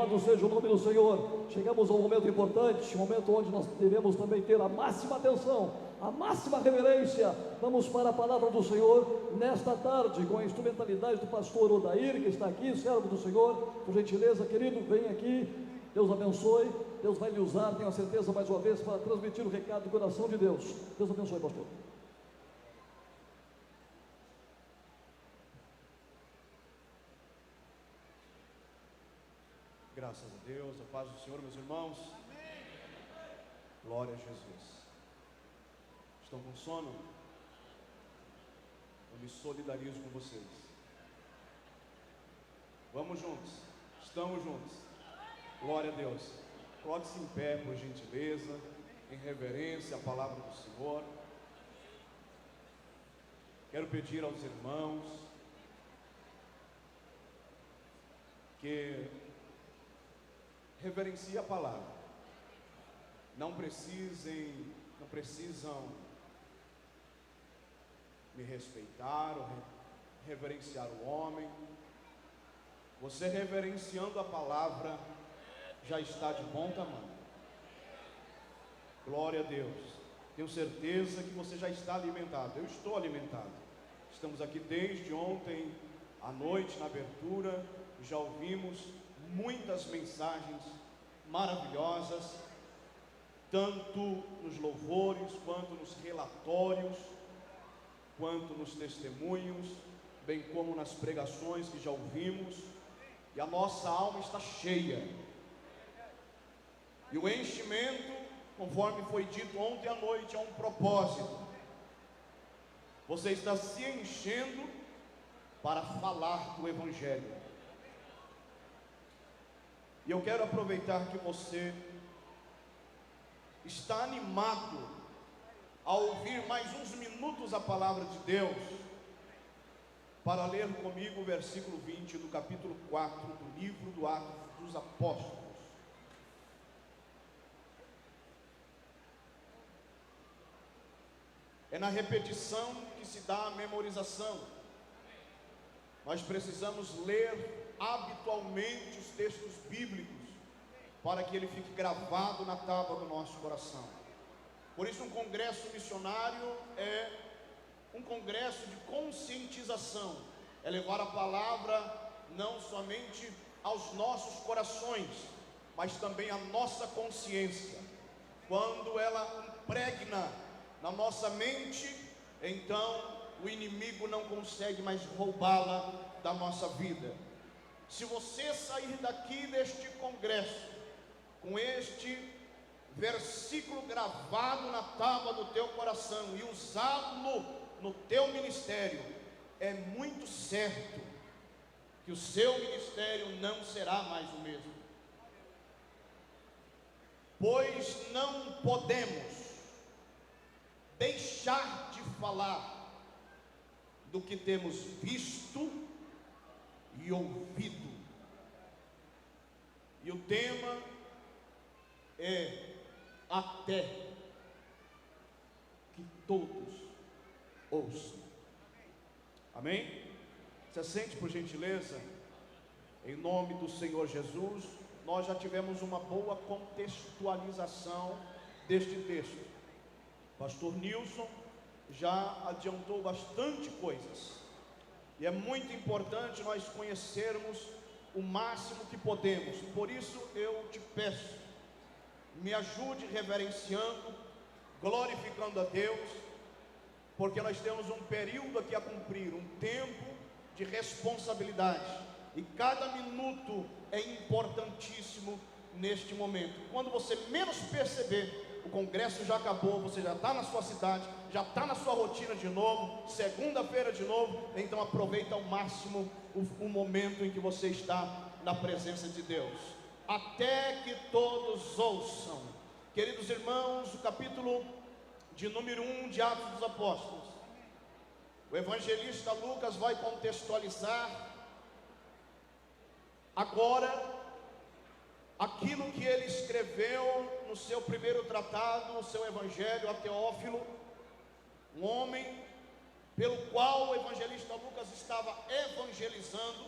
Louvado seja o nome do Senhor. Chegamos a um momento importante, um momento onde nós devemos também ter a máxima atenção, a máxima reverência. Vamos para a palavra do Senhor nesta tarde, com a instrumentalidade do pastor Odair, que está aqui, servo do Senhor. Por gentileza, querido, vem aqui. Deus abençoe. Deus vai lhe usar, tenho a certeza, mais uma vez, para transmitir o recado do coração de Deus. Deus abençoe, pastor. Graças a Deus, a paz do Senhor, meus irmãos. Amém. Glória a Jesus. Estão com sono? Eu me solidarizo com vocês. Vamos juntos. Estamos juntos. Glória a Deus. Coloque-se em pé, por gentileza, em reverência à palavra do Senhor. Quero pedir aos irmãos que reverenciem a palavra. Não precisam me respeitar ou reverenciar o homem. Você reverenciando a palavra já está de bom tamanho. Glória a Deus. Tenho certeza que você já está alimentado. Eu estou alimentado. Estamos aqui desde ontem à noite, na abertura. Já ouvimos muitas mensagens maravilhosas, tanto nos louvores, quanto nos relatórios, quanto nos testemunhos, bem como nas pregações que já ouvimos. E a nossa alma está cheia. E o enchimento, conforme foi dito ontem à noite, é um propósito. Você está se enchendo para falar do Evangelho. E eu quero aproveitar que você está animado a ouvir mais uns minutos a palavra de Deus, para ler comigo o versículo 20 do capítulo 4 do livro do Atos dos Apóstolos. É na repetição que se dá a memorização. Nós precisamos ler habitualmente os textos bíblicos para que ele fique gravado na tábua do nosso coração. Por isso, um congresso missionário é um congresso de conscientização, é levar a palavra não somente aos nossos corações, mas também à nossa consciência. Quando ela impregna na nossa mente, então o inimigo não consegue mais roubá-la da nossa vida. Se você sair daqui deste congresso com este versículo gravado na tábua do teu coração e usá-lo no teu ministério, é muito certo que o seu ministério não será mais o mesmo. Pois não podemos deixar de falar do que temos visto e ouvido. E o tema é até que todos ouçam. Amém? Se assente, por gentileza. Em nome do Senhor Jesus. Nós já tivemos uma boa contextualização deste texto. Pastor Nilson já adiantou bastante coisas. E é muito importante nós conhecermos o máximo que podemos. Por isso eu te peço, me ajude reverenciando, glorificando a Deus, porque nós temos um período aqui a cumprir, um tempo de responsabilidade. E cada minuto é importantíssimo neste momento. Quando você menos perceber, o congresso já acabou, você já está na sua cidade, já está na sua rotina de novo, segunda-feira de novo. Então aproveita ao máximo o momento em que você está na presença de Deus. Até que todos ouçam. Queridos irmãos, o capítulo de número 1 de Atos dos Apóstolos, o evangelista Lucas vai contextualizar agora aquilo que ele escreveu no seu primeiro tratado, no seu evangelho a Teófilo, um homem pelo qual o evangelista Lucas estava evangelizando.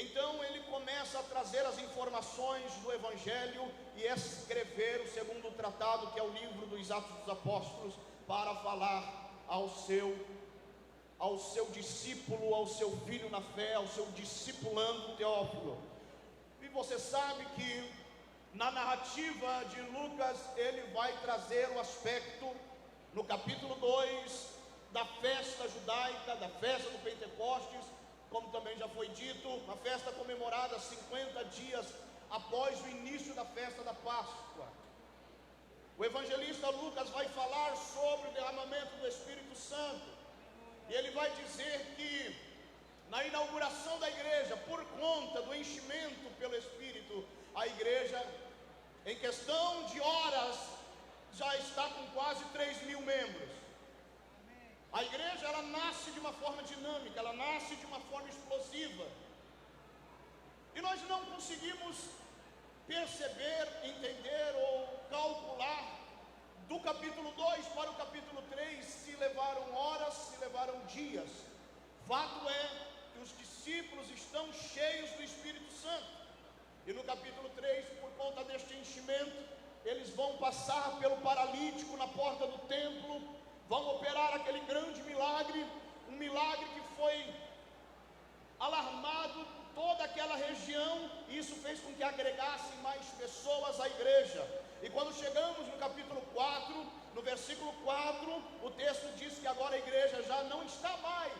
Então ele começa a trazer as informações do Evangelho e escrever o segundo tratado, que é o livro dos Atos dos Apóstolos, para falar ao seu discípulo, ao seu filho na fé, ao seu discipulando Teófilo. E você sabe que na narrativa de Lucas ele vai trazer o aspecto, no capítulo 2, da festa judaica, da festa do Pentecostes, como também já foi dito, uma festa comemorada 50 dias após o início da festa da Páscoa. O evangelista Lucas vai falar sobre o derramamento do Espírito Santo, e ele vai dizer que na inauguração da igreja, por conta do enchimento pelo Espírito, a igreja, em questão de horas, já está com quase 3.000 membros. A igreja, ela nasce de uma forma dinâmica, ela nasce de uma forma explosiva. E nós não conseguimos perceber, entender ou calcular do capítulo 2 para o capítulo 3 se levaram horas, se levaram dias. Fato é que os discípulos estão cheios do Espírito Santo. E no capítulo 3, por conta deste enchimento, eles vão passar pelo paralítico na porta do templo, vão operar aquele grande milagre, um milagre que foi alarmado toda aquela região, e isso fez com que agregassem mais pessoas à igreja. E quando chegamos no capítulo 4, no versículo 4, o texto diz que agora a igreja já não está mais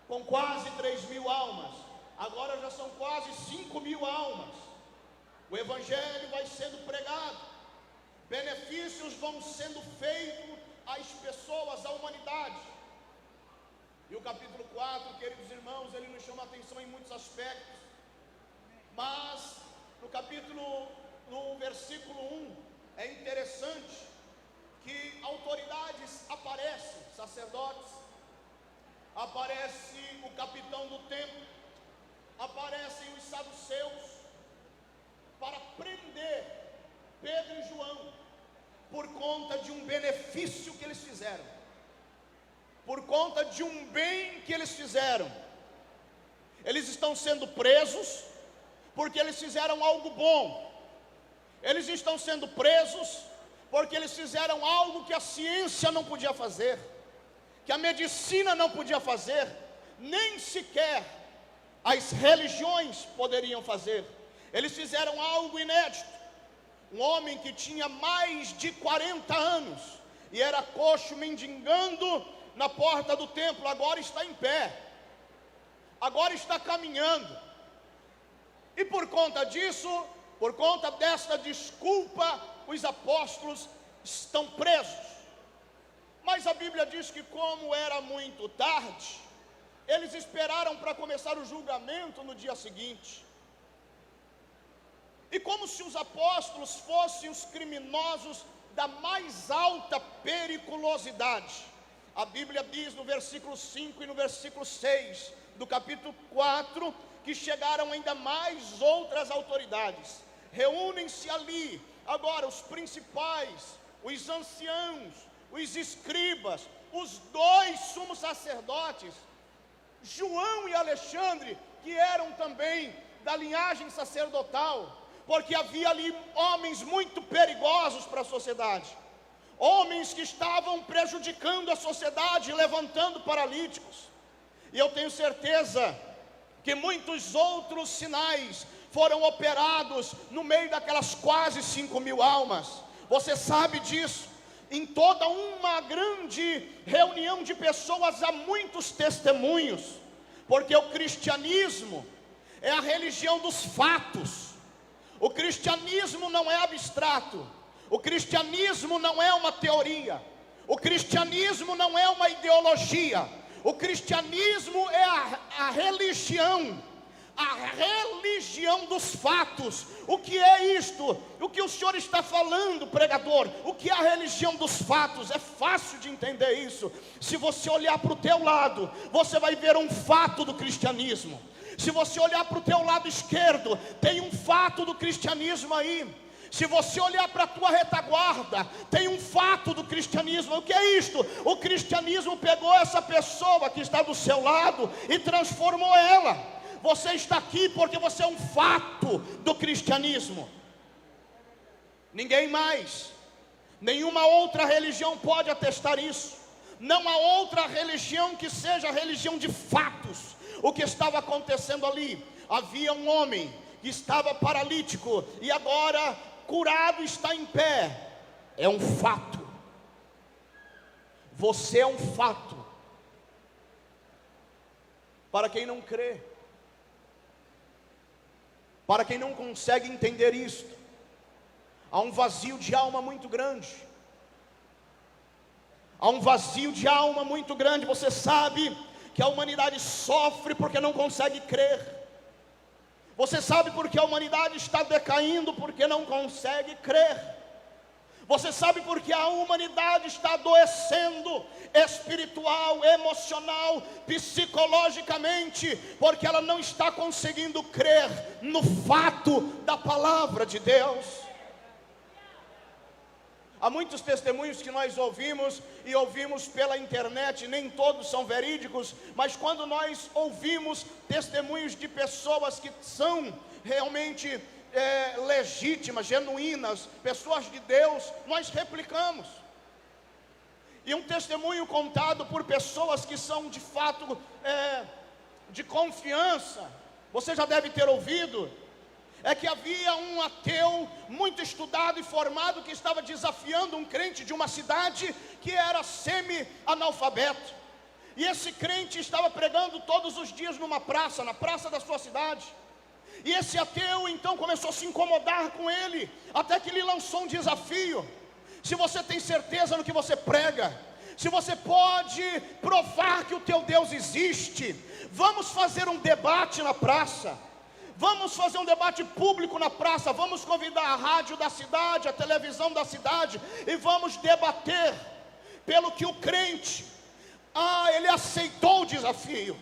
com quase 3.000 almas, agora já são quase 5.000 almas. O evangelho vai sendo pregado, benefícios vão sendo feitos às pessoas, à humanidade. E o capítulo 4, queridos irmãos, ele nos chama a atenção em muitos aspectos, mas no versículo 1, é interessante que autoridades aparecem, sacerdotes, aparece o capitão do templo, aparecem os saduceus, para prender Pedro e João, por conta de um benefício que eles fizeram, por conta de um bem que eles fizeram. Eles estão sendo presos porque eles fizeram algo bom. Eles estão sendo presos porque eles fizeram algo que a ciência não podia fazer, que a medicina não podia fazer, nem sequer as religiões poderiam fazer. Eles fizeram algo inédito. Um homem que tinha mais de 40 anos e era coxo, mendigando na porta do templo, agora está em pé, agora está caminhando. E por conta disso, por conta desta desculpa, os apóstolos estão presos. Mas a Bíblia diz que, como era muito tarde, eles esperaram para começar o julgamento no dia seguinte. E como se os apóstolos fossem os criminosos da mais alta periculosidade, a Bíblia diz no versículo 5 e no versículo 6 do capítulo 4, que chegaram ainda mais outras autoridades. Reúnem-se ali agora os principais, os anciãos, os escribas, os 2 sumos sacerdotes, João e Alexandre, que eram também da linhagem sacerdotal, porque havia ali homens muito perigosos para a sociedade, homens que estavam prejudicando a sociedade, levantando paralíticos. E eu tenho certeza que muitos outros sinais foram operados no meio daquelas quase 5.000 almas. Você sabe disso. Em toda uma grande reunião de pessoas há muitos testemunhos, porque o cristianismo é a religião dos fatos. O cristianismo não é abstrato, o cristianismo não é uma teoria, o cristianismo não é uma ideologia, o cristianismo é a religião dos fatos. O que é isto? O que o senhor está falando, pregador? O que é a religião dos fatos? É fácil de entender isso. Se você olhar para o teu lado, você vai ver um fato do cristianismo. Se você olhar para o teu lado esquerdo, tem um fato do cristianismo aí. Se você olhar para a tua retaguarda, tem um fato do cristianismo. O que é isto? O cristianismo pegou essa pessoa que está do seu lado e transformou ela. Você está aqui porque você é um fato do cristianismo. Ninguém mais, nenhuma outra religião pode atestar isso. Não há outra religião que seja religião de fatos. O que estava acontecendo ali? Havia um homem que estava paralítico e agora curado, está em pé. É um fato. Você é um fato. Para quem não crê, para quem não consegue entender isto, há um vazio de alma muito grande. Há um vazio de alma muito grande. Você sabe que a humanidade sofre porque não consegue crer. Você sabe porque a humanidade está decaindo porque não consegue crer. Você sabe porque a humanidade está adoecendo espiritual, emocional, psicologicamente, porque ela não está conseguindo crer no fato da palavra de Deus. Há muitos testemunhos que nós ouvimos e ouvimos pela internet, nem todos são verídicos, mas quando nós ouvimos testemunhos de pessoas que são realmente legítimas, genuínas, pessoas de Deus, nós replicamos. E um testemunho contado por pessoas que são de fato de confiança, você já deve ter ouvido, é que havia um ateu muito estudado e formado que estava desafiando um crente de uma cidade que era semi-analfabeto. E esse crente estava pregando todos os dias numa praça, na praça da sua cidade. E esse ateu então começou a se incomodar com ele, até que ele lançou um desafio. Se você tem certeza no que você prega, se você pode provar que o teu Deus existe, vamos fazer um debate na praça. Vamos fazer um debate público na praça. Vamos convidar a rádio da cidade, a televisão da cidade, e vamos debater. Pelo que o crente, ele aceitou o desafio.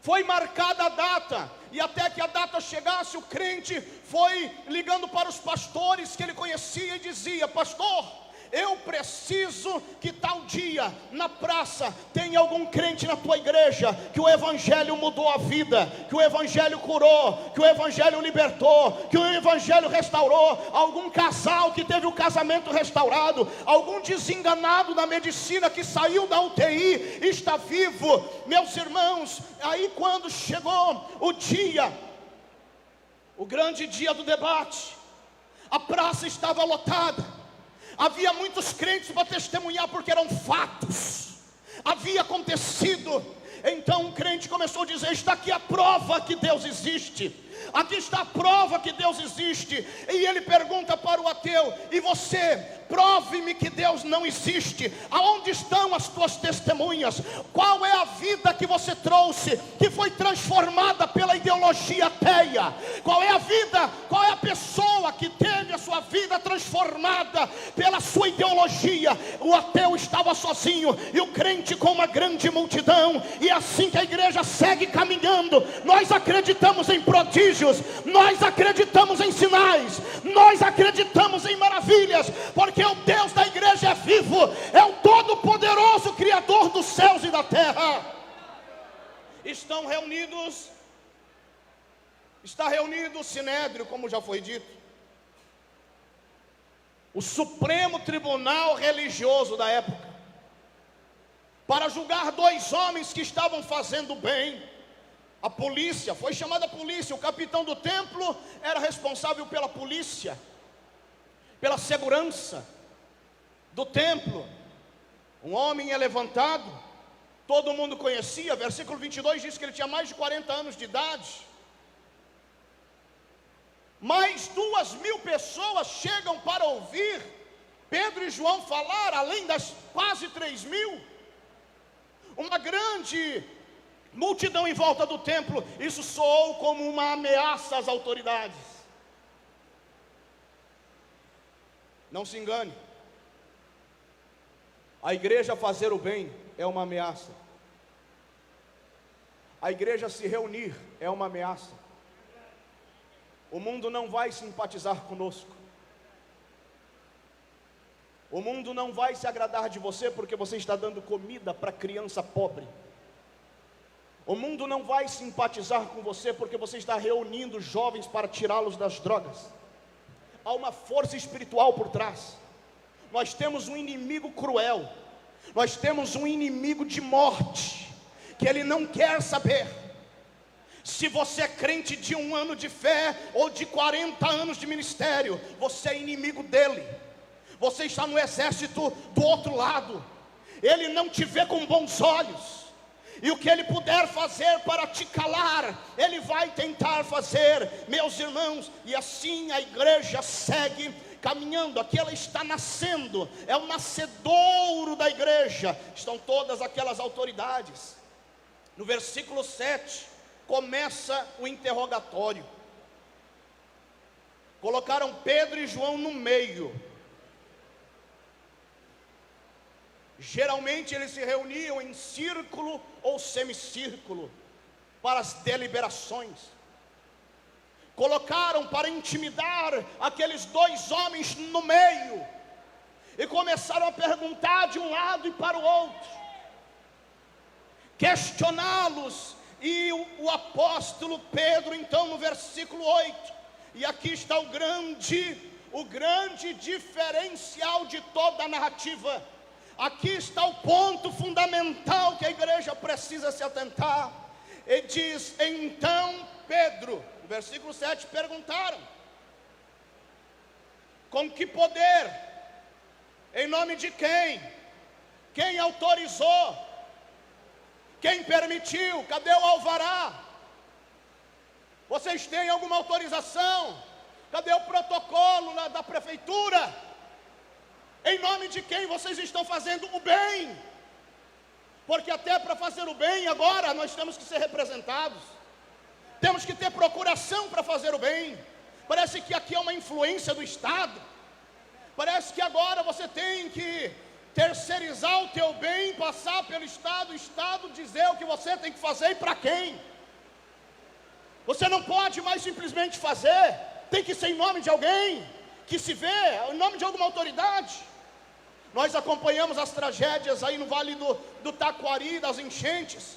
Foi marcada a data, e até que a data chegasse, o crente foi ligando para os pastores que ele conhecia e dizia: pastor, eu preciso que tal dia, na praça, tenha algum crente na tua igreja, que o evangelho mudou a vida, que o evangelho curou, que o evangelho libertou, que o evangelho restaurou, algum casal que teve o casamento restaurado, algum desenganado na medicina que saiu da UTI e está vivo. Meus irmãos, aí quando chegou o dia, o grande dia do debate, a praça estava lotada. Havia muitos crentes para testemunhar, porque eram fatos, havia acontecido. Então um crente começou a dizer: está aqui a prova que Deus existe, aqui está a prova que Deus existe. E ele pergunta para o ateu: e você? Prove-me que Deus não existe. Aonde estão as tuas testemunhas? Qual é a vida que você trouxe, que foi transformada pela ideologia ateia? Qual é a vida, qual é a pessoa que teve a sua vida transformada pela sua ideologia? O ateu estava sozinho e o crente com uma grande multidão. E é assim que a igreja segue caminhando. Nós acreditamos em prodígios, nós acreditamos em sinais, nós acreditamos em maravilhas, porque o Deus da igreja é vivo, é o Todo-Poderoso, Criador dos céus e da terra. Está reunido o Sinédrio, como já foi dito, o Supremo Tribunal Religioso da época, para julgar dois homens que estavam fazendo bem. A polícia, foi chamada polícia, o capitão do templo era responsável pela polícia, pela segurança do templo. Um homem é levantado, todo mundo conhecia, versículo 22 diz que ele tinha mais de 40 anos de idade. Mais 2.000 pessoas chegam para ouvir Pedro e João falar, além das quase 3.000. Uma grande multidão em volta do templo. Isso soou como uma ameaça às autoridades. Não se engane, a igreja fazer o bem é uma ameaça, a igreja se reunir é uma ameaça. O mundo não vai simpatizar conosco, o mundo não vai se agradar de você porque você está dando comida para criança pobre. O mundo não vai simpatizar com você porque você está reunindo jovens para tirá-los das drogas. Há uma força espiritual por trás. Nós temos um inimigo cruel, nós temos um inimigo de morte, que ele não quer saber se você é crente de 1 ano de fé ou de 40 anos de ministério. Você é inimigo dele. Você está no exército do outro lado. Ele não te vê com bons olhos, e o que ele puder fazer para te calar, ele vai tentar fazer, meus irmãos. E assim a igreja segue caminhando. Aqui ela está nascendo, é o nascedouro da igreja. Estão todas aquelas autoridades. No versículo 7 começa o interrogatório. Colocaram Pedro e João no meio. Geralmente eles se reuniam em círculo ou semicírculo para as deliberações. Colocaram para intimidar aqueles 2 homens no meio e começaram a perguntar de um lado e para o outro, questioná-los. E o apóstolo Pedro, então, no versículo 8, e aqui está o grande diferencial de toda a narrativa. Aqui está o ponto fundamental que a igreja precisa se atentar. Ele diz: então Pedro, no versículo 7, perguntaram: com que poder? Em nome de quem? Quem autorizou? Quem permitiu? Cadê o alvará? Vocês têm alguma autorização? Cadê o protocolo da prefeitura? Em nome de quem vocês estão fazendo o bem? Porque até para fazer o bem agora nós temos que ser representados. Temos que ter procuração para fazer o bem. Parece que aqui é uma influência do Estado. Parece que agora você tem que terceirizar o teu bem, passar pelo Estado, o Estado dizer o que você tem que fazer e para quem. Você não pode mais simplesmente fazer, tem que ser em nome de alguém, que se vê, em nome de alguma autoridade. Nós acompanhamos as tragédias aí no Vale do Taquari, das enchentes.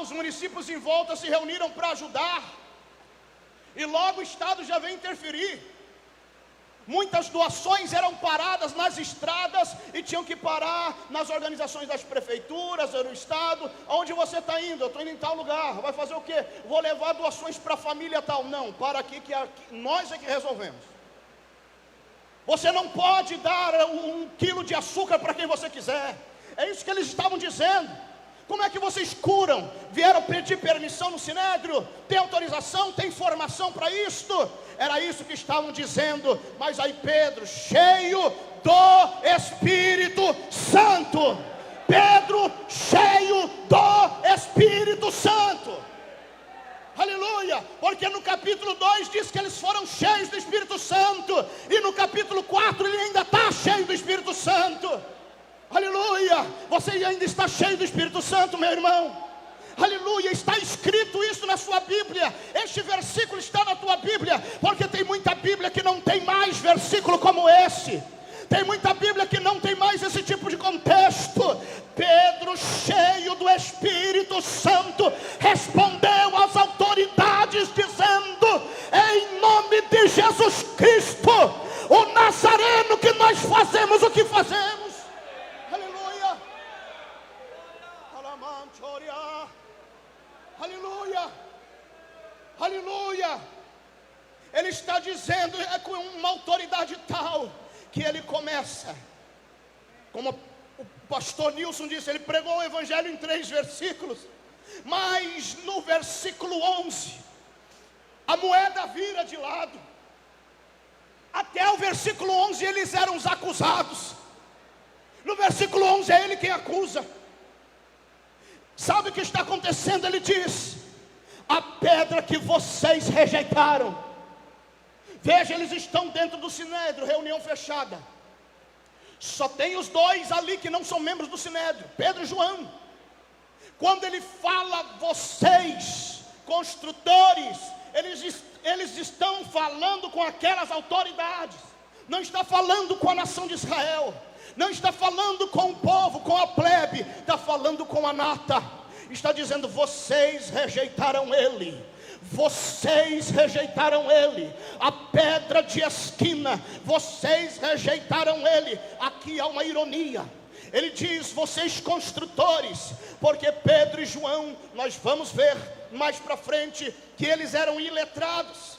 Os municípios em volta se reuniram para ajudar, e logo o Estado já vem interferir. Muitas doações eram paradas nas estradas e tinham que parar nas organizações das prefeituras, no Estado. Onde você está indo? Eu estou indo em tal lugar. Vai fazer o quê? Vou levar doações para a família tal. Não, para aqui que nós é que resolvemos. Você não pode dar 1 quilo de açúcar para quem você quiser. É isso que eles estavam dizendo. Como é que vocês curam? Vieram pedir permissão no Sinédrio? Tem autorização? Tem informação para isto? Era isso que estavam dizendo. Mas aí Pedro, cheio do Espírito Santo. Pedro, cheio do Espírito Santo. Aleluia, porque no capítulo 2 diz que eles foram cheios do Espírito Santo, e no capítulo 4 ele ainda está cheio do Espírito Santo. Aleluia, você ainda está cheio do Espírito Santo, meu irmão. Aleluia, está escrito isso na sua Bíblia. Este versículo está na tua Bíblia, porque tem muita Bíblia que não tem mais versículo como esse. Tem muita Bíblia que não tem mais esse tipo de contexto. Pedro, cheio do Espírito Santo, respondeu às autoridades dizendo: em nome de Jesus Cristo, o Nazareno, que nós fazemos o que fazemos. Aleluia. Aleluia. Aleluia. Ele está dizendo com uma autoridade tal que ele começa, como o pastor Nilson disse, ele pregou o evangelho em 3 versículos, mas no versículo 11, a moeda vira de lado. Até o versículo 11 eles eram os acusados, no versículo 11 é ele quem acusa. Sabe o que está acontecendo? Ele diz: a pedra que vocês rejeitaram. Veja, eles estão dentro do Sinédrio, reunião fechada. Só tem os 2 ali que não são membros do Sinédrio, Pedro e João. Quando ele fala vocês, construtores, eles estão falando com aquelas autoridades. Não está falando com a nação de Israel. Não está falando com o povo, com a plebe. Está falando com a nata. está dizendo: vocês rejeitaram ele. Vocês rejeitaram ele, a pedra de esquina, vocês rejeitaram ele. Aqui há uma ironia. Ele diz: vocês construtores, porque Pedro e João, nós vamos ver mais para frente, que eles eram iletrados.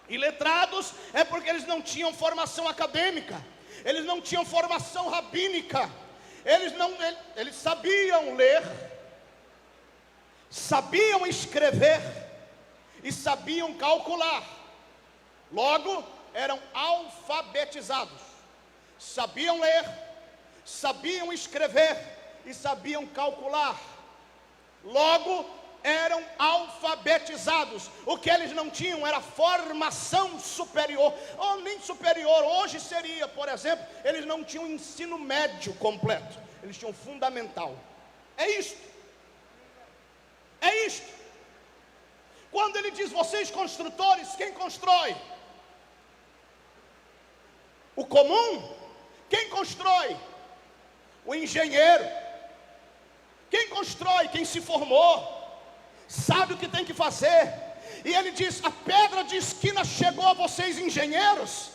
Iletrados é porque eles não tinham formação acadêmica, eles não tinham formação rabínica, eles sabiam ler, sabiam escrever e sabiam calcular. Logo, eram alfabetizados, sabiam ler, sabiam escrever e sabiam calcular. Logo, eram alfabetizados. O que eles não tinham era formação superior, ou nem superior, hoje seria, por exemplo, eles não tinham ensino médio completo, eles tinham fundamental. É isto. É isto. Quando ele diz: vocês construtores, quem constrói? O comum? Quem constrói? O engenheiro. Quem constrói? Quem se formou, sabe o que tem que fazer. E ele diz: a pedra de esquina chegou a vocês, engenheiros,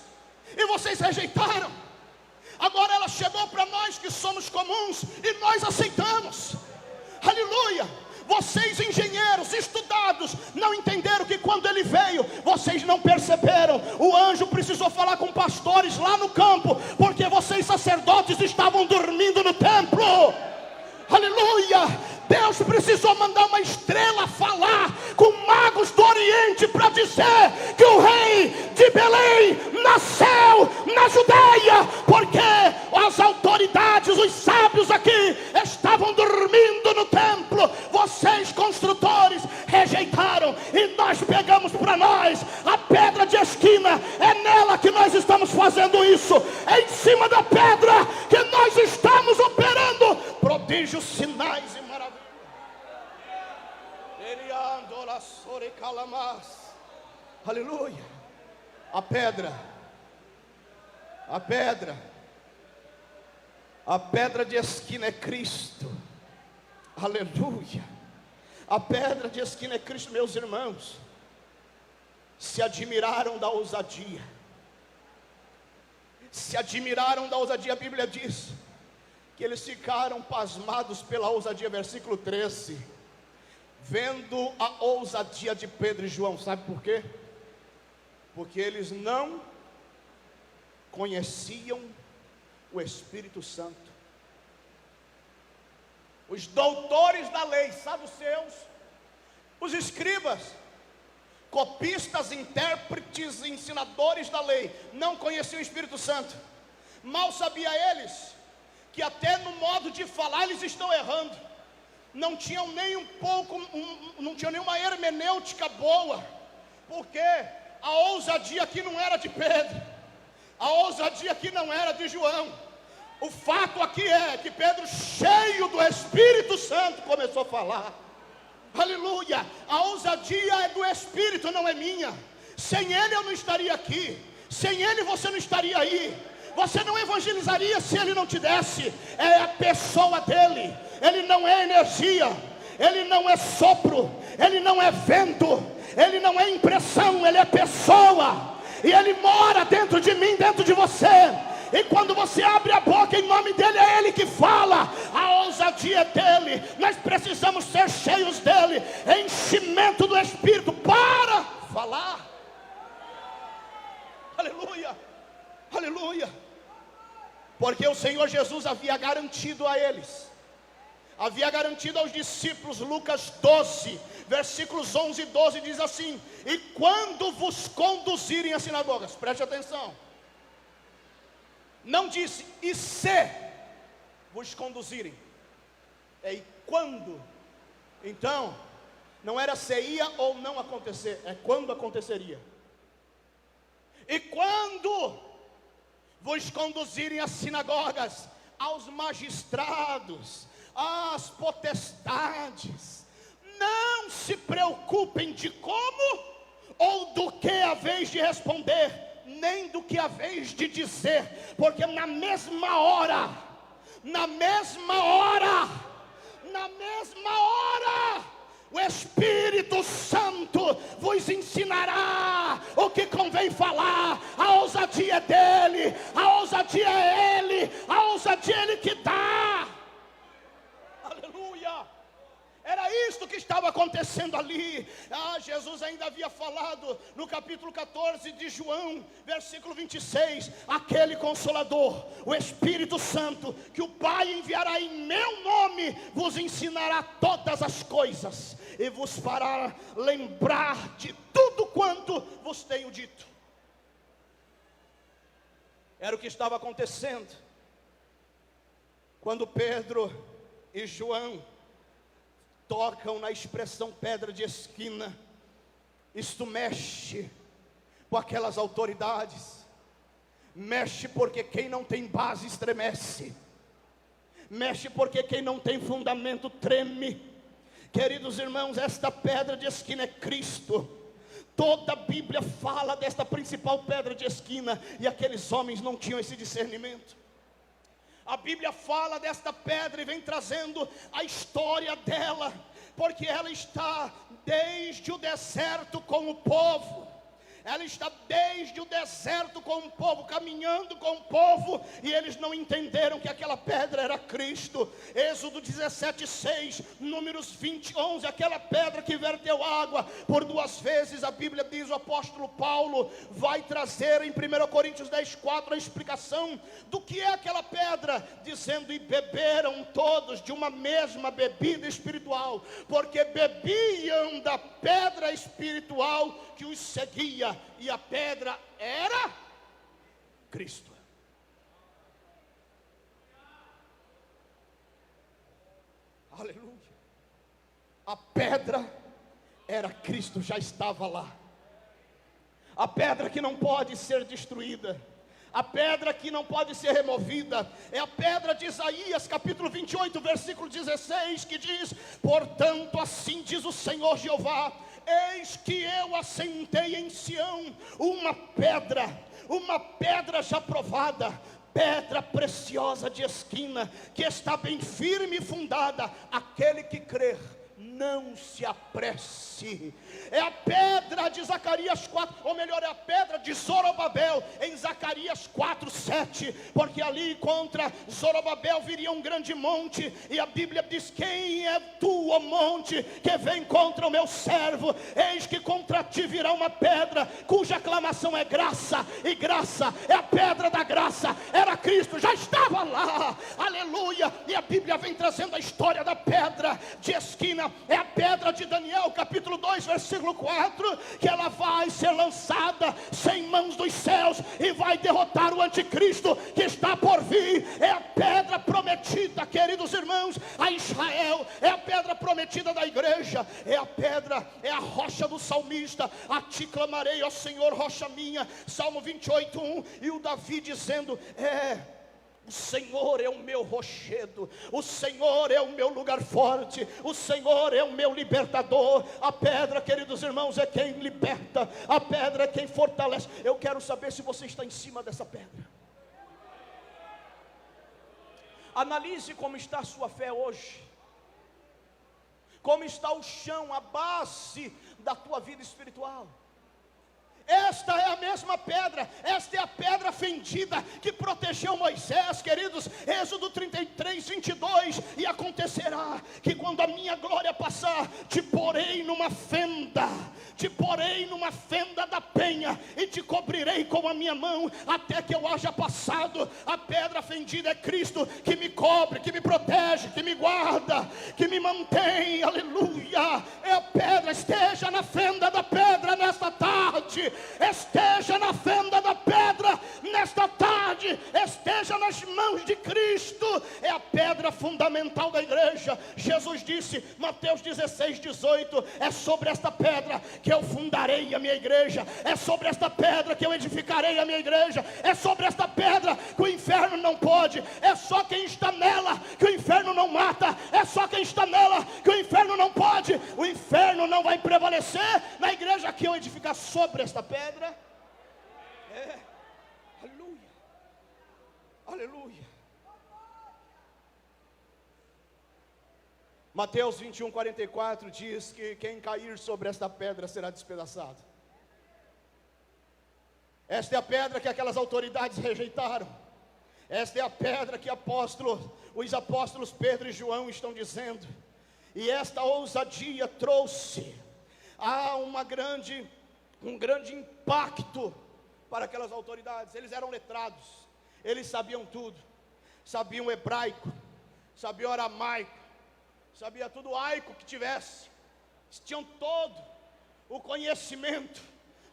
e vocês rejeitaram. Agora ela chegou para nós que somos comuns, e nós aceitamos. Aleluia. Vocês, engenheiros estudados, não entenderam que quando ele veio, vocês não perceberam. O anjo precisou falar com pastores lá no campo, porque vocês, sacerdotes, estavam dormindo no templo. Aleluia. Deus precisou mandar uma estrela falar com magos do Oriente para dizer que o rei de Belém nasceu na Judeia, porque as autoridades, os sábios aqui estavam dormindo no templo. Vocês, construtores, rejeitaram, e nós pegamos para nós a pedra de esquina. É nela que nós estamos fazendo isso, é em cima da pedra que nós estamos operando prodígios, sinais e maravilhas. Aleluia. A pedra de esquina é Cristo. Aleluia. A pedra de esquina é Cristo. Meus irmãos, se admiraram da ousadia. Se admiraram da ousadia. A Bíblia diz que eles ficaram pasmados pela ousadia. Versículo 13. Vendo a ousadia de Pedro e João. Sabe por quê? Porque eles não conheciam o Espírito Santo. Os doutores da lei, saduceus, os escribas, copistas, intérpretes, ensinadores da lei, não conheciam o Espírito Santo. Mal sabia eles que até no modo de falar eles estão errando. Não tinham nem um pouco, não tinham nenhuma hermenêutica boa, porque a ousadia aqui não era de Pedro, a ousadia aqui não era de João. O fato aqui é que Pedro, cheio do Espírito Santo, começou a falar. Aleluia. A ousadia é do Espírito, não é minha. Sem ele eu não estaria aqui, sem ele você não estaria aí, você não evangelizaria se ele não te desse. É a pessoa dele. Ele não é energia, ele não é sopro, ele não é vento, ele não é impressão, ele é pessoa. E ele mora dentro de mim, dentro de você. E quando você abre a boca em nome dele, é ele que fala. A ousadia é dele. Nós precisamos ser cheios dele, enchimento do Espírito para falar. Aleluia, aleluia. Porque o Senhor Jesus havia garantido a eles, havia garantido aos discípulos. Lucas 12, versículos 11 e 12 diz assim: e quando vos conduzirem às sinagogas, preste atenção, não disse e se vos conduzirem, é e quando. Então, não era se ia ou não acontecer, é quando aconteceria. E quando vos conduzirem às sinagogas, aos magistrados, às potestades, não se preocupem de como ou do que haveis de responder, nem do que haveis de dizer, porque na mesma hora, na mesma hora, o Espírito Santo vos ensinará o que convém falar. A ousadia é dele, a ousadia é ele, a ousadia é ele que dá. Aleluia! Era isto que estava acontecendo ali. Jesus ainda havia falado no capítulo 14 de João, versículo 26, aquele Consolador, o Espírito Santo, que o Pai enviará em meu nome, vos ensinará todas as coisas e vos fará lembrar de tudo quanto vos tenho dito. Era o que estava acontecendo quando Pedro e João tocam na expressão pedra de esquina. Isto mexe com aquelas autoridades, mexe porque quem não tem base estremece, mexe porque quem não tem fundamento treme. Queridos irmãos, esta pedra de esquina é Cristo. Toda a Bíblia fala desta principal pedra de esquina, e aqueles homens não tinham esse discernimento. A Bíblia fala desta pedra e vem trazendo a história dela, porque ela está desde o deserto com o povo. Ela está desde o deserto com o povo, caminhando com o povo, e eles não entenderam que aquela pedra era Cristo. Êxodo 17:6, Números 20:11, aquela pedra que verteu água por 2 vezes. A Bíblia diz, o apóstolo Paulo vai trazer em 1 Coríntios 10:4 a explicação do que é aquela pedra, dizendo: e beberam todos de uma mesma bebida espiritual, porque bebiam da pedra espiritual que os seguia, e a pedra era Cristo. Aleluia. A pedra era Cristo, já estava lá. A pedra que não pode ser destruída, a pedra que não pode ser removida, é a pedra de Isaías capítulo 28, versículo 16, que diz: portanto assim diz o Senhor Jeová, eis que eu assentei em Sião uma pedra já provada, pedra preciosa de esquina, que está bem firme e fundada. Aquele que crer, não se apresse. É a pedra de Zacarias 4, ou melhor, é a pedra de Zorobabel, em Zacarias 4:7, porque ali contra Zorobabel viria um grande monte, e a Bíblia diz: quem é tu, ó monte, que vem contra o meu servo? Eis que contra ti virá uma pedra, cuja aclamação é graça, e graça é a pedra da graça. Era Cristo, já estava lá, aleluia. E a Bíblia vem trazendo a história da pedra de esquina. É a pedra de Daniel capítulo 2, versículo 4, que ela vai ser lançada sem mãos dos céus, e vai derrotar o anticristo que está por vir. É a pedra prometida, queridos irmãos, a Israel. É a pedra prometida da igreja. É a pedra, é a rocha do salmista: a ti clamarei, ó Senhor, rocha minha. Salmo 28:1. E o Davi dizendo: o Senhor é o meu rochedo, o Senhor é o meu lugar forte, o Senhor é o meu libertador. A pedra, queridos irmãos, é quem liberta, a pedra é quem fortalece. Eu quero saber se você está em cima dessa pedra. Analise como está a sua fé hoje, como está o chão, a base da tua vida espiritual. Esta é a mesma pedra, esta é a pedra fendida que protegeu Moisés, queridos. Êxodo 33:22. E acontecerá que quando a minha glória passar, te porei numa fenda da penha, e te cobrirei com a minha mão, até que eu haja passado. A pedra fendida é Cristo, que me cobre, que me protege, que me guarda, que me mantém, aleluia. É a pedra. Esteja na fenda da pedra nesta tarde, esteja na fenda da pedra nesta tarde, esteja nas mãos de Cristo. É a pedra fundamental da igreja. Jesus disse, Mateus 16:18, é sobre esta pedra que eu fundarei a minha igreja, é sobre esta pedra que eu edificarei a minha igreja, é sobre esta pedra que o inferno não pode. É só quem está nela que o inferno não mata, é só quem está nela que o inferno não pode. O inferno não vai prevalecer na igreja que eu edificar sobre esta pedra. Aleluia, aleluia. Mateus 21:44 diz que quem cair sobre esta pedra será despedaçado. Esta é a pedra que aquelas autoridades rejeitaram. Esta é a pedra que os apóstolos Pedro e João estão dizendo. E esta ousadia trouxe um grande impacto para aquelas autoridades. Eles eram letrados, eles sabiam tudo, sabiam hebraico, sabiam aramaico, sabia tudo aico que tivesse, tinham todo o conhecimento,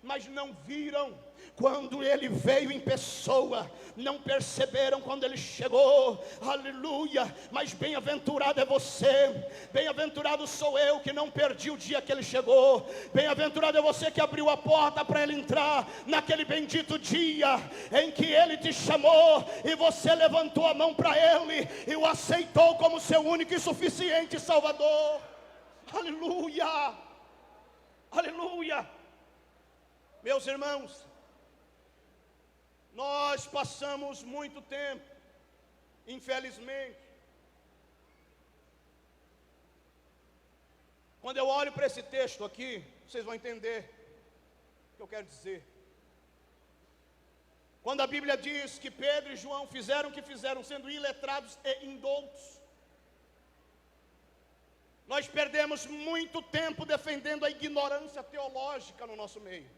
mas não viram quando ele veio em pessoa, não perceberam quando ele chegou, aleluia. Mas bem-aventurado é você, bem-aventurado sou eu que não perdi o dia que ele chegou, bem-aventurado é você que abriu a porta para ele entrar, naquele bendito dia em que ele te chamou, e você levantou a mão para ele, e o aceitou como seu único e suficiente Salvador, aleluia, aleluia. Meus irmãos, nós passamos muito tempo, infelizmente, quando eu olho para esse texto aqui, vocês vão entender o que eu quero dizer. Quando a Bíblia diz que Pedro e João fizeram o que fizeram, sendo iletrados e indoutos, nós perdemos muito tempo defendendo a ignorância teológica no nosso meio.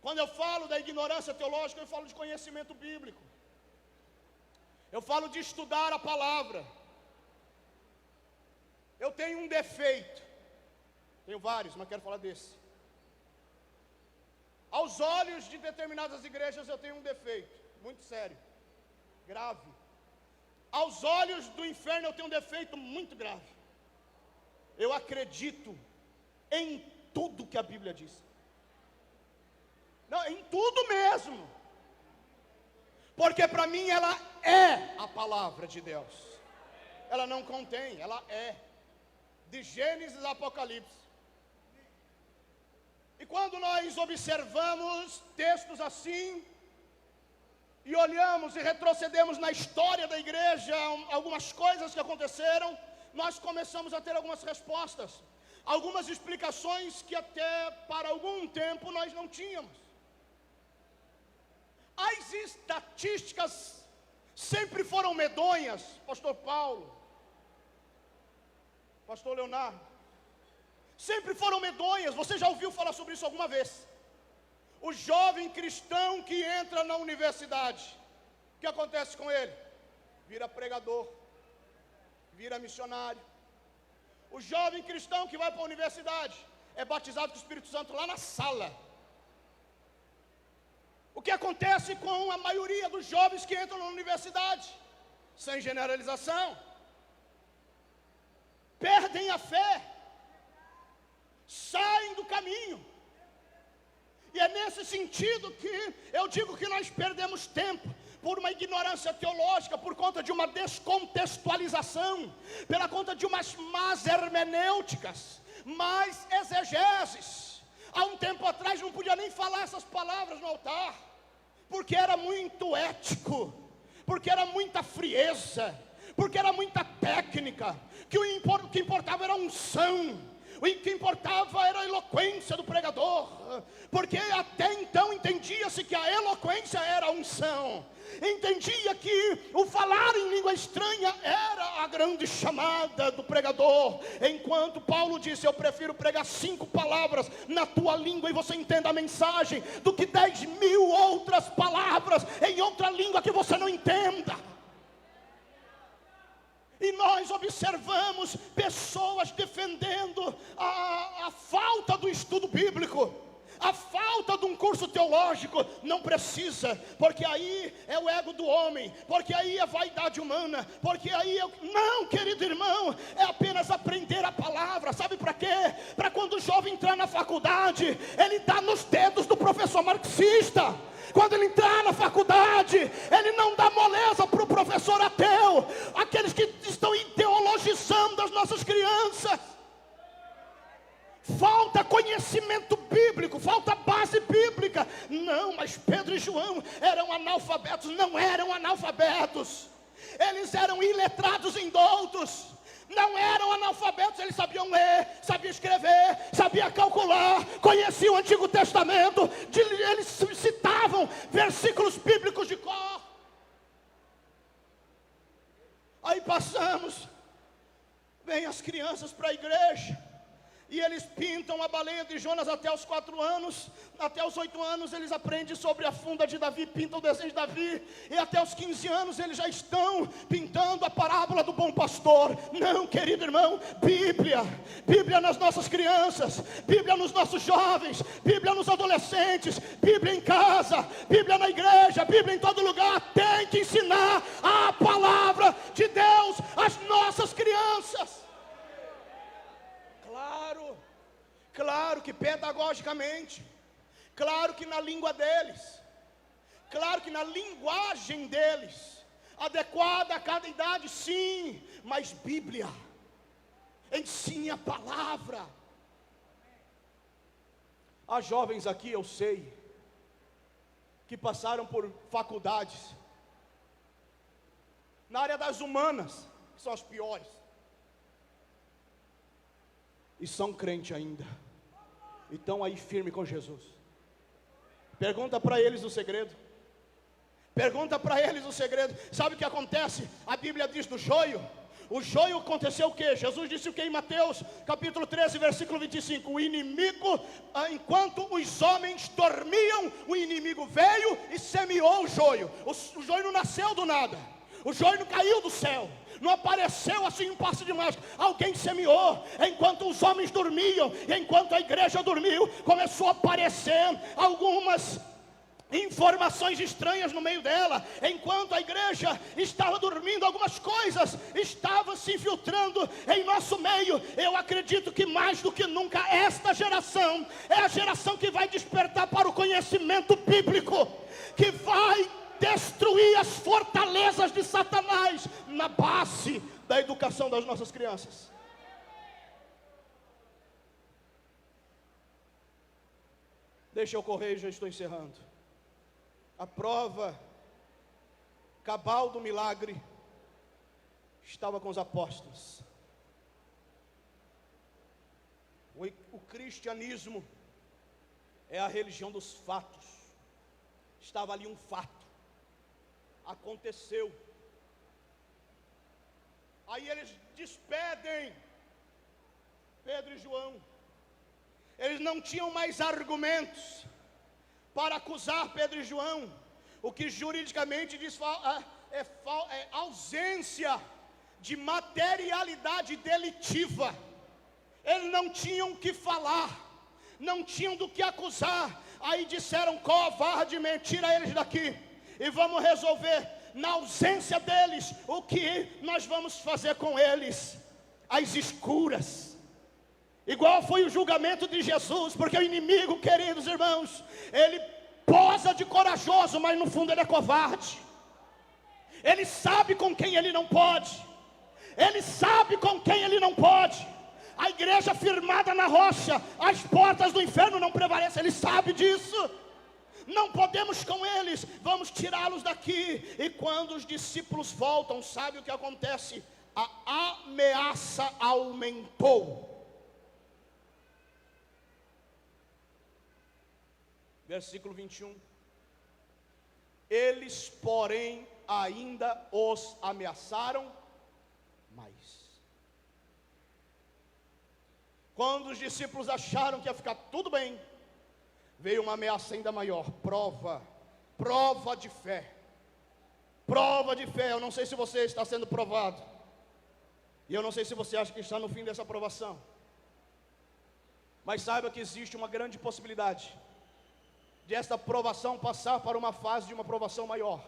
Quando eu falo da ignorância teológica, eu falo de conhecimento bíblico. Eu falo de estudar a palavra. Eu tenho um defeito. Tenho vários, mas quero falar desse. Aos olhos de determinadas igrejas eu tenho um defeito, muito sério, grave. Aos olhos do inferno eu tenho um defeito muito grave. Eu acredito em tudo que a Bíblia diz. Não, em tudo mesmo. Porque para mim ela é a palavra de Deus. Ela não contém, ela é. De Gênesis a Apocalipse. E quando nós observamos textos assim, e olhamos e retrocedemos na história da igreja, algumas coisas que aconteceram, nós começamos a ter algumas respostas, algumas explicações que até para algum tempo nós não tínhamos. As estatísticas sempre foram medonhas, pastor Paulo, pastor Leonardo, sempre foram medonhas. Você já ouviu falar sobre isso alguma vez? O jovem cristão que entra na universidade, o que acontece com ele? Vira pregador, vira missionário. O jovem cristão que vai para a universidade é batizado com o Espírito Santo lá na sala. O que acontece com a maioria dos jovens que entram na universidade? Sem generalização, perdem a fé, saem do caminho. E é nesse sentido que eu digo que nós perdemos tempo por uma ignorância teológica, por conta de uma descontextualização, pela conta de umas más hermenêuticas, más exegeses. Há um tempo atrás não podia nem falar essas palavras no altar, porque era muito ético, porque era muita frieza, porque era muita técnica, que o que importava era a unção, o que importava era a eloquência do pregador, porque até então entendia-se que a eloquência era a unção, entendia que o falar em língua estranha era a grande chamada do pregador, enquanto Paulo disse: eu prefiro pregar 5 palavras na tua língua e você entenda a mensagem, do que 10.000 outras palavras em outra língua que você não entenda. E nós observamos pessoas defendendo a falta do estudo bíblico, a falta de um curso teológico. Não precisa, porque aí é o ego do homem, porque aí é vaidade humana, porque aí não, querido irmão, é apenas aprender a palavra. Sabe para quê? Para quando o jovem entrar na faculdade, ele dá nos dedos do professor marxista. Quando ele entrar na faculdade, ele não dá moleza para o professor ateu, aqueles que estão ideologizando as nossas crianças. Falta conhecimento bíblico, falta base bíblica. Não, mas mas Pedro e João eram analfabetos. Não eram analfabetos, eles eram iletrados em doutos. Não eram analfabetos, eles sabiam ler, sabiam escrever, sabiam calcular, conheciam o Antigo Testamento, eles citavam versículos bíblicos de cor. Aí passamos, vem as crianças para a igreja, e eles pintam a baleia de Jonas até os 4 anos, até os 8 anos eles aprendem sobre a funda de Davi, pintam o desenho de Davi, e até os 15 anos eles já estão pintando a parábola do bom pastor. Não, querido irmão, Bíblia nas nossas crianças, Bíblia nos nossos jovens, Bíblia nos adolescentes, Bíblia em casa, Bíblia na igreja, Bíblia em todo lugar. Tem que ensinar a palavra de Deus às nossas crianças. Claro que pedagogicamente, claro que na língua deles, claro que na linguagem deles, adequada a cada idade, sim, mas Bíblia, ensine a palavra. Há jovens aqui, eu sei, que passaram por faculdades, na área das humanas, que são as piores, e são crente ainda, e estão aí firme com Jesus. Pergunta para eles o segredo. Pergunta para eles o segredo. Sabe o que acontece? A Bíblia diz do joio. O joio aconteceu o quê? Jesus disse o que em Mateus capítulo 13, versículo 25? O inimigo, enquanto os homens dormiam, o inimigo veio e semeou o joio. O joio não nasceu do nada. O joio não caiu do céu, não apareceu assim um passe de mágica. Alguém semeou, enquanto os homens dormiam, e enquanto a igreja dormiu, começou a aparecer algumas informações estranhas no meio dela. Enquanto a igreja estava dormindo, algumas coisas estavam se infiltrando em nosso meio. Eu acredito que mais do que nunca esta geração é a geração que vai despertar para o conhecimento bíblico, que vai destruir as fortalezas de Satanás na base da educação das nossas crianças. Deixa eu correr, já estou encerrando. A prova cabal do milagre estava com os apóstolos. O cristianismo é a religião dos fatos. Estava ali um fato, aconteceu. Aí eles despedem Pedro e João. Eles não tinham mais argumentos para acusar Pedro e João. O que juridicamente diz é ausência de materialidade delitiva. Eles não tinham o que falar, não tinham do que acusar. Aí disseram covardemente: tira eles daqui e vamos resolver na ausência deles o que nós vamos fazer com eles, às escuras. Igual foi o julgamento de Jesus, porque o inimigo, queridos irmãos, ele posa de corajoso, mas no fundo ele é covarde. Ele sabe com quem ele não pode. Ele sabe com quem ele não pode. A igreja firmada na rocha, as portas do inferno não prevalecem. Ele sabe disso. Não podemos com eles, vamos tirá-los daqui. E quando os discípulos voltam, sabe o que acontece? A ameaça aumentou. Versículo 21. Eles, porém, ainda os ameaçaram mais. Quando os discípulos acharam que ia ficar tudo bem, veio uma ameaça ainda maior. Prova de fé. Prova de fé. Eu não sei se você está sendo provado, e eu não sei se você acha que está no fim dessa provação, mas saiba que existe uma grande possibilidade de esta provação passar para uma fase de uma provação maior.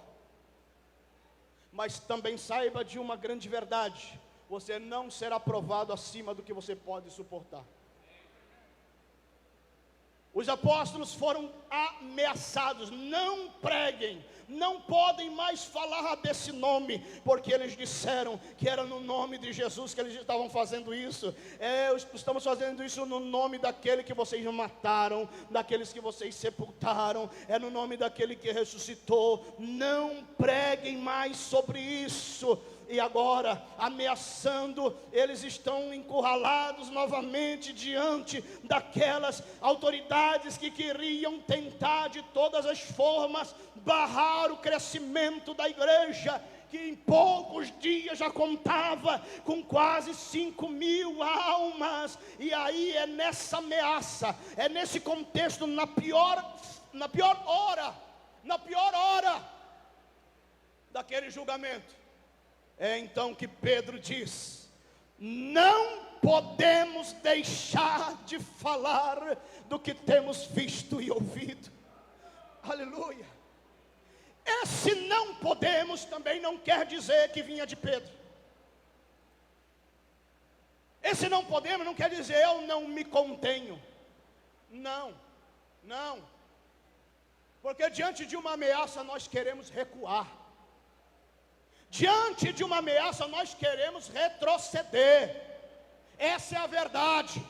Mas também saiba de uma grande verdade: você não será provado acima do que você pode suportar. Os apóstolos foram ameaçados: não preguem, não podem mais falar desse nome, porque eles disseram que era no nome de Jesus que eles estavam fazendo isso. Estamos fazendo isso no nome daquele que vocês mataram, daqueles que vocês sepultaram, é no nome daquele que ressuscitou. Não preguem mais sobre isso. E agora, ameaçando, eles estão encurralados novamente diante daquelas autoridades que queriam tentar de todas as formas barrar o crescimento da igreja, que em poucos dias já contava com quase 5.000 almas. E aí é nessa ameaça, é nesse contexto, na pior hora daquele julgamento, é então que Pedro diz: não podemos deixar de falar do que temos visto e ouvido. Aleluia. Esse não podemos também não quer dizer que vinha de Pedro. Esse não podemos não quer dizer eu não me contenho. Não. Porque diante de uma ameaça nós queremos recuar. Diante de uma ameaça nós queremos retroceder. Essa é a verdade.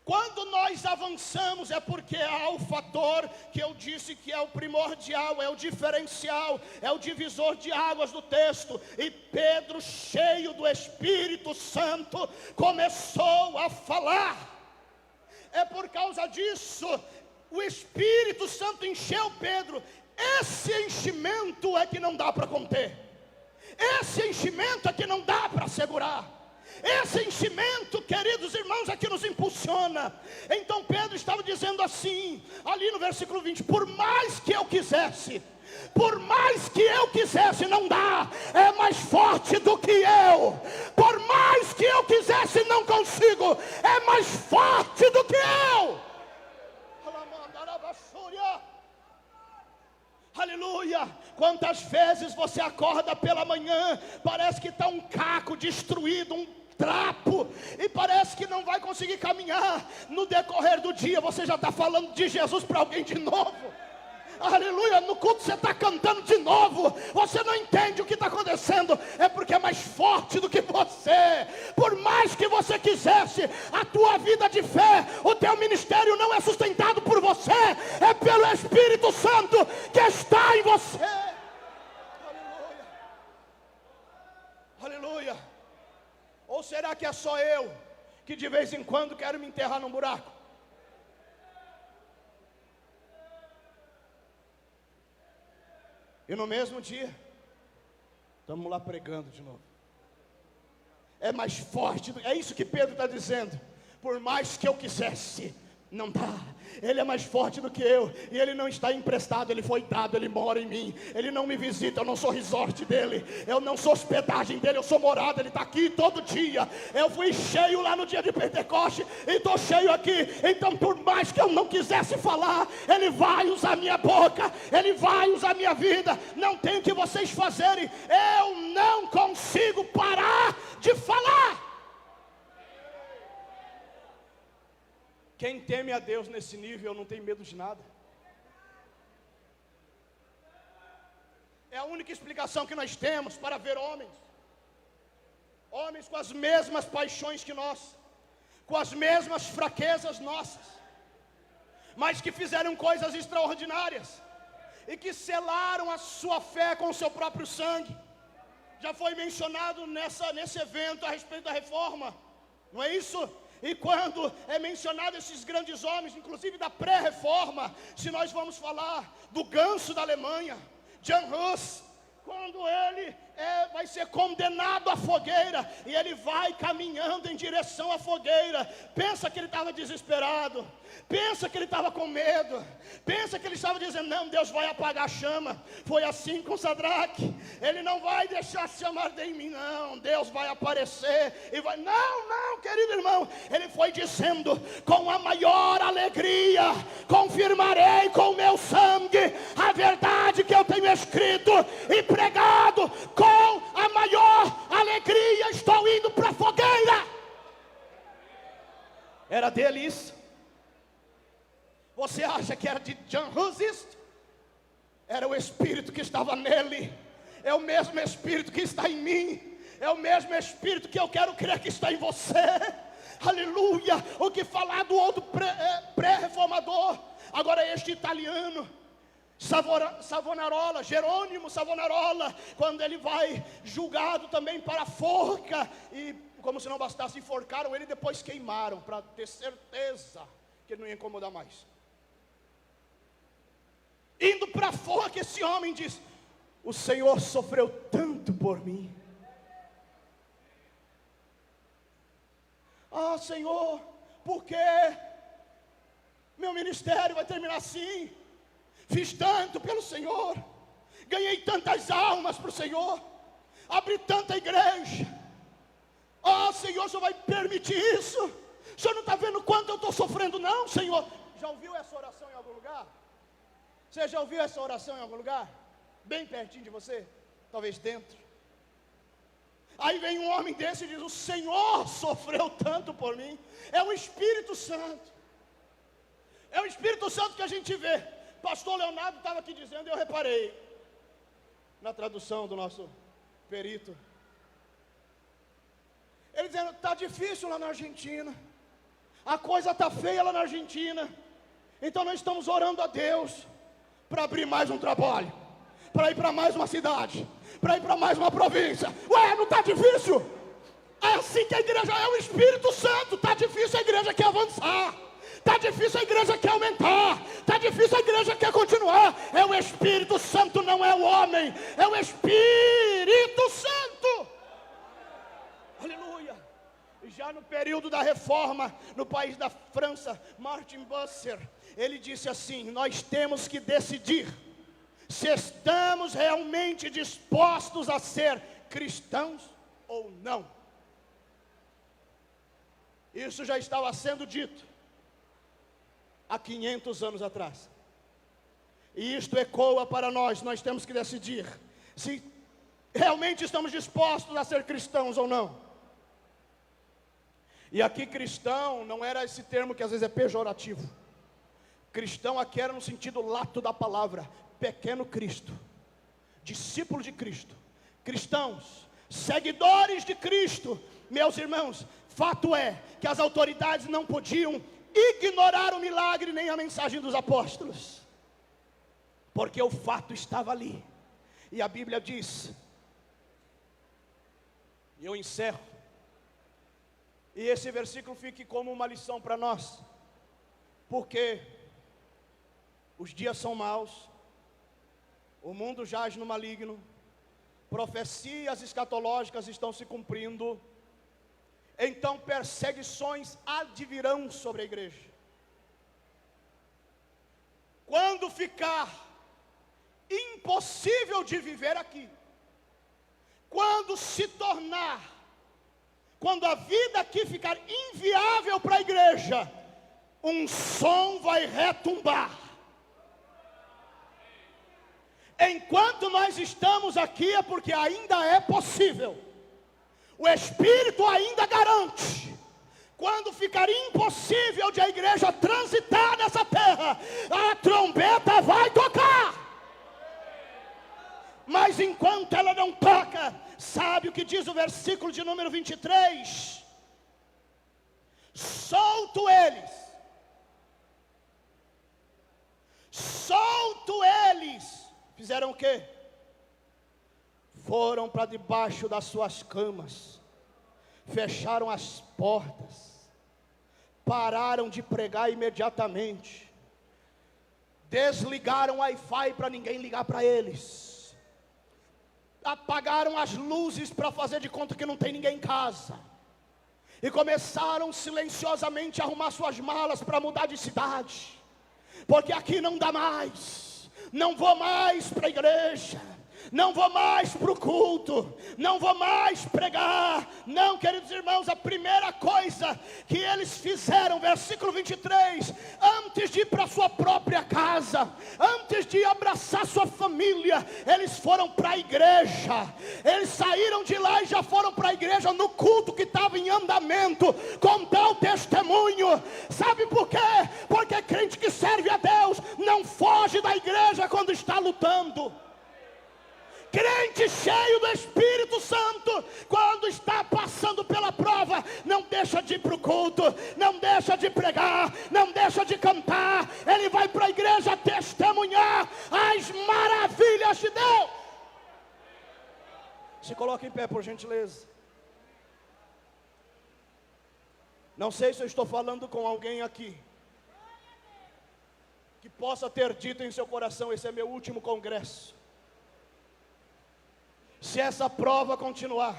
Quando nós avançamos é porque há o fator que eu disse que é o primordial, é o diferencial, é o divisor de águas do texto. E Pedro, cheio do Espírito Santo, começou a falar. É por causa disso, o Espírito Santo encheu Pedro. Esse enchimento é que não dá para conter. Esse enchimento é que não dá para segurar. Esse enchimento, queridos irmãos, é que nos impulsiona. Então Pedro estava dizendo assim, ali no versículo 20: por mais que eu quisesse, não dá, é mais forte do que eu. Por mais que eu quisesse, não consigo, é mais forte do que eu. Aleluia. Quantas vezes você acorda pela manhã, parece que está um caco destruído, um trapo, e parece que não vai conseguir caminhar. No decorrer do dia você já está falando de Jesus para alguém de novo. Aleluia, no culto você está cantando de novo. Você não entende o que está acontecendo. É porque é mais forte do que você. Por mais que você quisesse, a tua vida de fé, o teu ministério não é sustentado por você, é pelo Espírito Santo que está em você. Aleluia. Ou será que é só eu que de vez em quando quero me enterrar num buraco? E no mesmo dia, estamos lá pregando de novo. É mais forte, é isso que Pedro está dizendo. Por mais que eu quisesse, não dá. Ele é mais forte do que eu. E ele não está emprestado, ele foi dado, ele mora em mim. Ele não me visita, eu não sou resort dele, eu não sou hospedagem dele, eu sou morada. Ele está aqui todo dia. Eu fui cheio lá no dia de Pentecoste e estou cheio aqui. Então por mais que eu não quisesse falar, ele vai usar minha boca, ele vai usar minha vida. Não tem o que vocês fazerem, eu não consigo parar de falar. Quem teme a Deus nesse nível não tem medo de nada. É a única explicação que nós temos para ver homens com as mesmas paixões que nós, com as mesmas fraquezas nossas, mas que fizeram coisas extraordinárias e que selaram a sua fé com o seu próprio sangue. Já foi mencionado nesse evento a respeito da reforma, não é isso? E quando é mencionado esses grandes homens, inclusive da pré-reforma, se nós vamos falar do ganso da Alemanha, Jan Hus, quando ele vai ser condenado à fogueira, e ele vai caminhando em direção à fogueira, pensa que ele estava desesperado, pensa que ele estava com medo, pensa que ele estava dizendo, não, Deus vai apagar a chama. Foi assim com Sadraque, ele não vai deixar se chamar de mim, não, Deus vai aparecer, e vai, não, querido irmão, ele foi dizendo, com a maior alegria, confirmarei com o meu sangue, a verdade que eu tenho escrito, e pregado, com a maior alegria, estou indo para a fogueira. Era dele isso. Você acha que era de John Hussist? Era o Espírito que estava nele. É o mesmo Espírito que está em mim. É o mesmo Espírito que eu quero crer que está em você. Aleluia. O que falar do outro pré-reformador. Agora este italiano, Savonarola, Jerônimo Savonarola, quando ele vai julgado também para a forca, e como se não bastasse, enforcaram ele e depois queimaram, para ter certeza que ele não ia incomodar mais. Indo para a forca, esse homem diz: o Senhor sofreu tanto por mim. Ah, Senhor, por que meu ministério vai terminar assim? Fiz tanto pelo Senhor, ganhei tantas almas para o Senhor, abri tanta igreja. Ah, Senhor, o Senhor vai permitir isso? O Senhor não está vendo quanto eu estou sofrendo, não, Senhor? Já ouviu essa oração em algum lugar? Você já ouviu essa oração em algum lugar? Bem pertinho de você? Talvez dentro. Aí vem um homem desse e diz: o Senhor sofreu tanto por mim. É o Espírito Santo. É o Espírito Santo que a gente vê. Pastor Leonardo estava aqui dizendo, e eu reparei na tradução do nosso perito, ele dizendo: está difícil lá na Argentina, a coisa está feia lá na Argentina, então nós estamos orando a Deus para abrir mais um trabalho, para ir para mais uma cidade, para ir para mais uma província. Ué, não está difícil? É assim que a igreja é, o Espírito Santo. Está difícil, a igreja quer avançar. Está difícil, a igreja quer aumentar. Está difícil, a igreja quer continuar. É o Espírito Santo, não é o homem. É o Espírito Santo. Aleluia. E já no período da reforma, no país da França, Martin Bucer, ele disse assim: nós temos que decidir se estamos realmente dispostos a ser cristãos ou não. Isso já estava sendo dito há 500 anos atrás, e isto ecoa para nós. Nós temos que decidir se realmente estamos dispostos a ser cristãos ou não. E aqui cristão não era esse termo que às vezes é pejorativo. Cristão aqui era no sentido lato da palavra, pequeno Cristo, discípulo de Cristo, cristãos, seguidores de Cristo. Meus irmãos, fato é que as autoridades não podiam ignorar o milagre nem a mensagem dos apóstolos, porque o fato estava ali. E a Bíblia diz, e eu encerro, e esse versículo fique como uma lição para nós, porque os dias são maus, o mundo jaz no maligno, profecias escatológicas estão se cumprindo, então perseguições advirão sobre a igreja. Quando ficar impossível de viver aqui, quando a vida aqui ficar inviável para a igreja, um som vai retumbar. Enquanto nós estamos aqui é porque ainda é possível. O Espírito ainda garante. Quando ficar impossível de a igreja transitar nessa terra, a trombeta vai tocar. Mas enquanto ela não toca, sabe o que diz o versículo de número 23? Solto eles. Fizeram o quê? Foram para debaixo das suas camas, fecharam as portas, pararam de pregar imediatamente, desligaram o Wi-Fi para ninguém ligar para eles, apagaram as luzes para fazer de conta que não tem ninguém em casa, e começaram silenciosamente a arrumar suas malas para mudar de cidade, porque aqui não dá mais. Não vou mais para a igreja, não vou mais para o culto, não vou mais pregar. Não, queridos irmãos, a primeira coisa que eles fizeram, versículo 23, antes de ir para a sua própria casa, antes de abraçar sua família, eles foram para a igreja. Eles saíram de lá e já foram para a igreja no culto que estava em andamento, contar o testemunho. Sabe por quê? Porque crente que serve a Deus não foge da igreja quando está lutando. Crente cheio do Espírito Santo, quando está passando pela prova, não deixa de ir para o culto, não deixa de pregar, não deixa de cantar. Ele vai para a igreja testemunhar as maravilhas de Deus. Se coloque em pé, por gentileza. Não sei se eu estou falando com alguém aqui que possa ter dito em seu coração: esse é meu último congresso. Se essa prova continuar,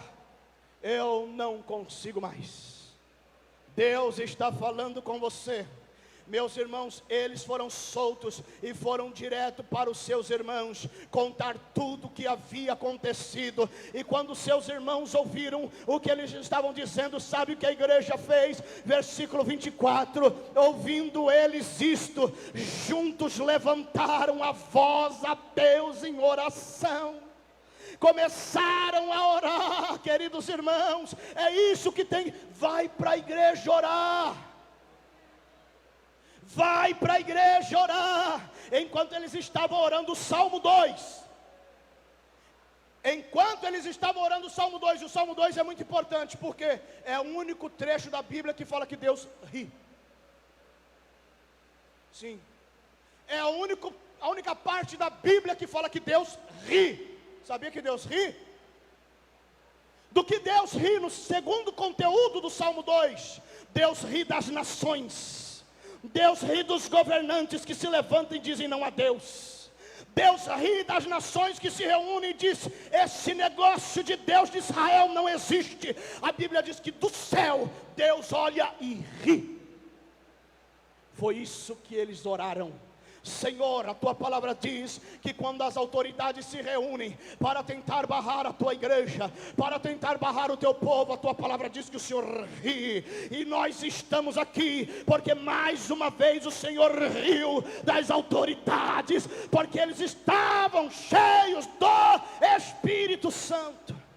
eu não consigo mais. Deus está falando com você. Meus irmãos, eles foram soltos e foram direto para os seus irmãos contar tudo o que havia acontecido. E quando seus irmãos ouviram o que eles estavam dizendo, sabe o que a igreja fez? Versículo 24: ouvindo eles isto, juntos levantaram a voz a Deus em oração. Começaram a orar, queridos irmãos. É isso que tem. Vai para a igreja orar. Vai para a igreja orar. Enquanto eles estavam orando o Salmo 2. Enquanto eles estavam orando o Salmo 2. O Salmo 2 é muito importante, porque é o único trecho da Bíblia que fala que Deus ri. Sim. É a única parte da Bíblia que fala que Deus ri. Sabia que Deus ri? Do que Deus ri no segundo conteúdo do Salmo 2? Deus ri das nações. Deus ri dos governantes que se levantam e dizem não a Deus. Deus ri das nações que se reúnem e diz: esse negócio de Deus de Israel não existe. A Bíblia diz que do céu Deus olha e ri. Foi isso que eles oraram. Senhor, a tua palavra diz que quando as autoridades se reúnem para tentar barrar a tua igreja, para tentar barrar o teu povo, a tua palavra diz que o Senhor ri. E nós estamos aqui porque mais uma vez o Senhor riu das autoridades, porque eles estavam cheios do Espírito Santo.